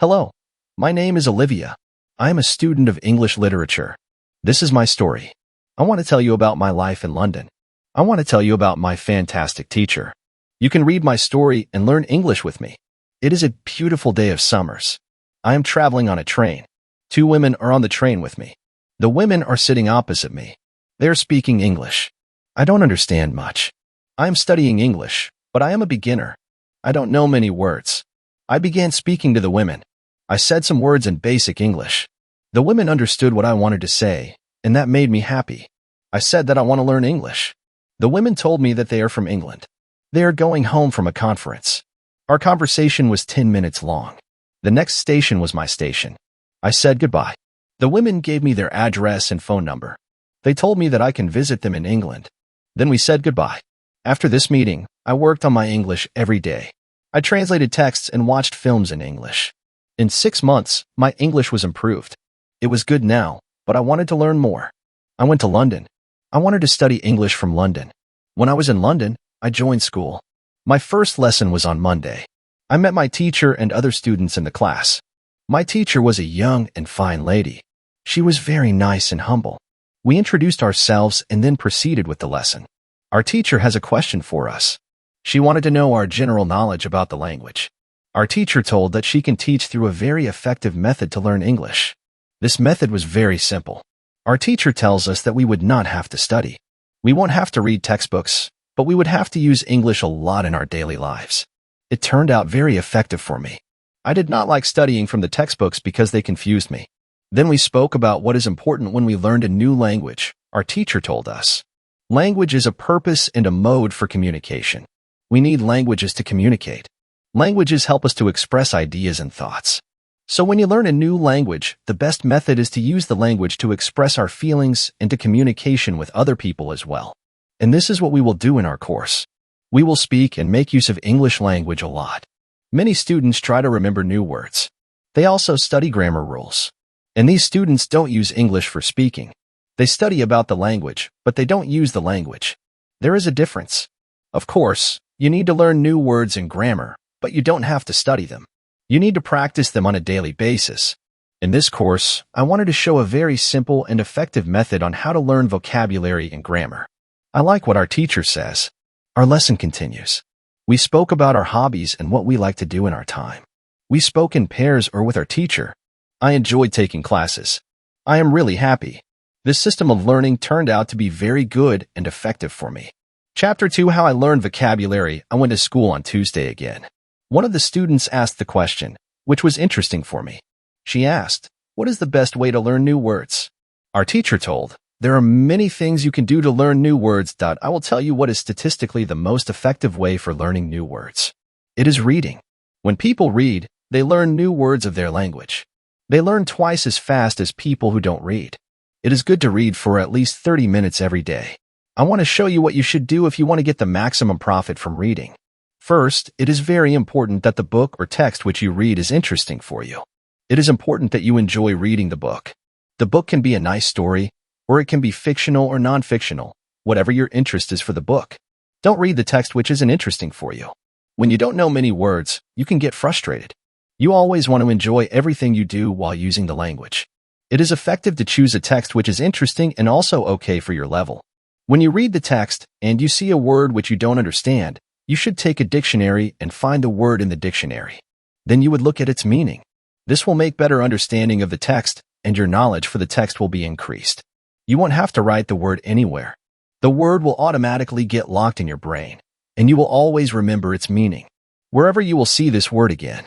Hello, my name is Olivia. I am a student of English literature. This is my story. I want to tell you about my life in London. I want to tell you about my fantastic teacher. You can read my story and learn English with me. It is a beautiful day of summers. I am traveling on a train. Two women are on the train with me. The women are sitting opposite me. They are speaking English. I don't understand much. I am studying English, but I am a beginner. I don't know many words. I began speaking to the women. I said some words in basic English. The women understood what I wanted to say, and that made me happy. I said that I want to learn English. The women told me that they are from England. They are going home from a conference. Our conversation was 10 minutes long. The next station was my station. I said goodbye. The women gave me their address and phone number. They told me that I can visit them in England. Then we said goodbye. After this meeting, I worked on my English every day. I translated texts and watched films in English. In 6 months, my English was improved. It was good now, but I wanted to learn more. I went to London. I wanted to study English from London. When I was in London, I joined school. My first lesson was on Monday. I met my teacher and other students in the class. My teacher was a young and fine lady. She was very nice and humble. We introduced ourselves and then proceeded with the lesson. Our teacher has a question for us. She wanted to know our general knowledge about the language. Our teacher told that she can teach through a very effective method to learn English. This method was very simple. Our teacher tells us that we would not have to study. We won't have to read textbooks, but we would have to use English a lot in our daily lives. It turned out very effective for me. I did not like studying from the textbooks because they confused me. Then we spoke about what is important when we learned a new language. Our teacher told us. Language is a purpose and a mode for communication. We need languages to communicate. Languages help us to express ideas and thoughts. So when you learn a new language, the best method is to use the language to express our feelings and to communication with other people as well. And this is what we will do in our course. We will speak and make use of English language a lot. Many students try to remember new words. They also study grammar rules. And these students don't use English for speaking. They study about the language, but they don't use the language. There is a difference. Of course, you need to learn new words and grammar, but you don't have to study them. You need to practice them on a daily basis. In this course, I wanted to show a very simple and effective method on how to learn vocabulary and grammar. I like what our teacher says. Our lesson continues. We spoke about our hobbies and what we like to do in our time. We spoke in pairs or with our teacher. I enjoyed taking classes. I am really happy. This system of learning turned out to be very good and effective for me. Chapter 2: How I Learned Vocabulary. I went to school on Tuesday again. One of the students asked the question, which was interesting for me. She asked, "What is the best way to learn new words?" Our teacher told, "There are many things you can do to learn new words. I will tell you what is statistically the most effective way for learning new words. It is reading. When people read, they learn new words of their language. They learn twice as fast as people who don't read. It is good to read for at least 30 minutes every day. I want to show you what you should do if you want to get the maximum profit from reading. First, it is very important that the book or text which you read is interesting for you. It is important that you enjoy reading the book. The book can be a nice story, or it can be fictional or non-fictional, whatever your interest is for the book. Don't read the text which isn't interesting for you. When you don't know many words, you can get frustrated. You always want to enjoy everything you do while using the language. It is effective to choose a text which is interesting and also okay for your level. When you read the text and you see a word which you don't understand, you should take a dictionary and find the word in the dictionary. Then you would look at its meaning. This will make better understanding of the text, and your knowledge for the text will be increased. You won't have to write the word anywhere. The word will automatically get locked in your brain, and you will always remember its meaning. Wherever you will see this word again.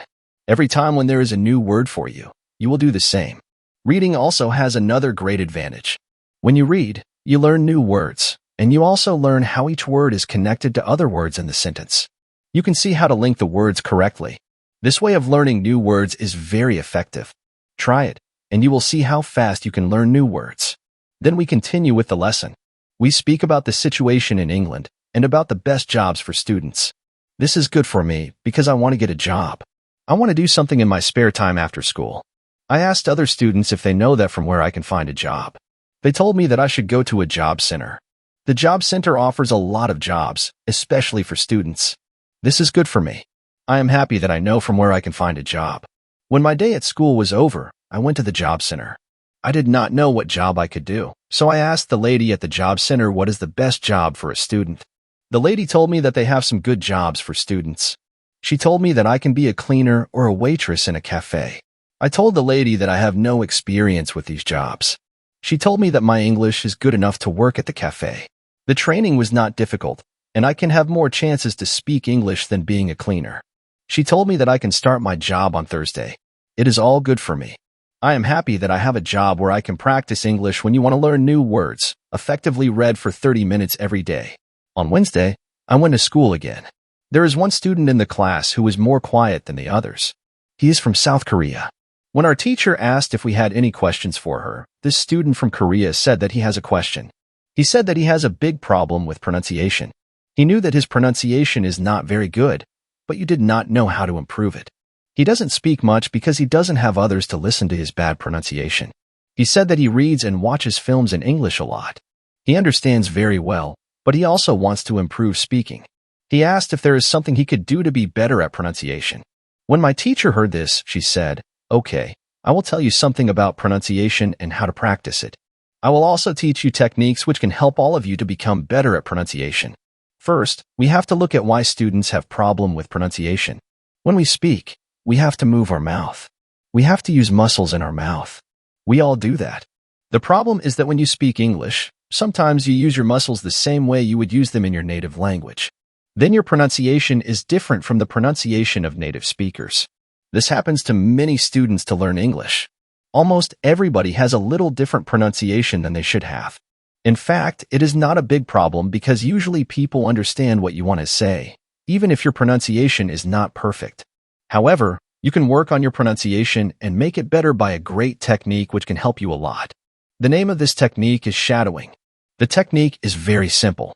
Every time when there is a new word for you, you will do the same. Reading also has another great advantage. When you read, you learn new words, and you also learn how each word is connected to other words in the sentence. You can see how to link the words correctly. This way of learning new words is very effective. Try it, and you will see how fast you can learn new words. Then we continue with the lesson. We speak about the situation in England and about the best jobs for students. This is good for me because I want to get a job. I want to do something in my spare time after school. I asked other students if they know that from where I can find a job. They told me that I should go to a job center. The job center offers a lot of jobs, especially for students. This is good for me. I am happy that I know from where I can find a job. When my day at school was over, I went to the job center. I did not know what job I could do, so I asked the lady at the job center what is the best job for a student. The lady told me that they have some good jobs for students. She told me that I can be a cleaner or a waitress in a cafe. I told the lady that I have no experience with these jobs. She told me that my English is good enough to work at the cafe. The training was not difficult, and I can have more chances to speak English than being a cleaner. She told me that I can start my job on Thursday. It is all good for me. I am happy that I have a job where I can practice English when you want to learn new words, effectively read for 30 minutes every day. On Wednesday, I went to school again. There is one student in the class who is more quiet than the others. He is from South Korea. When our teacher asked if we had any questions for her, this student from Korea said that he has a question. He said that he has a big problem with pronunciation. He knew that his pronunciation is not very good, but you did not know how to improve it. He doesn't speak much because he doesn't have others to listen to his bad pronunciation. He said that he reads and watches films in English a lot. He understands very well, but he also wants to improve speaking. He asked if there is something he could do to be better at pronunciation. When my teacher heard this, she said, "Okay, I will tell you something about pronunciation and how to practice it. I will also teach you techniques which can help all of you to become better at pronunciation. First, we have to look at why students have problem with pronunciation. When we speak, we have to move our mouth. We have to use muscles in our mouth. We all do that. The problem is that when you speak English, sometimes you use your muscles the same way you would use them in your native language. Then your pronunciation is different from the pronunciation of native speakers. This happens to many students to learn English. Almost everybody has a little different pronunciation than they should have. In fact, it is not a big problem because usually people understand what you want to say, even if your pronunciation is not perfect. However, you can work on your pronunciation and make it better by a great technique which can help you a lot. The name of this technique is shadowing. The technique is very simple.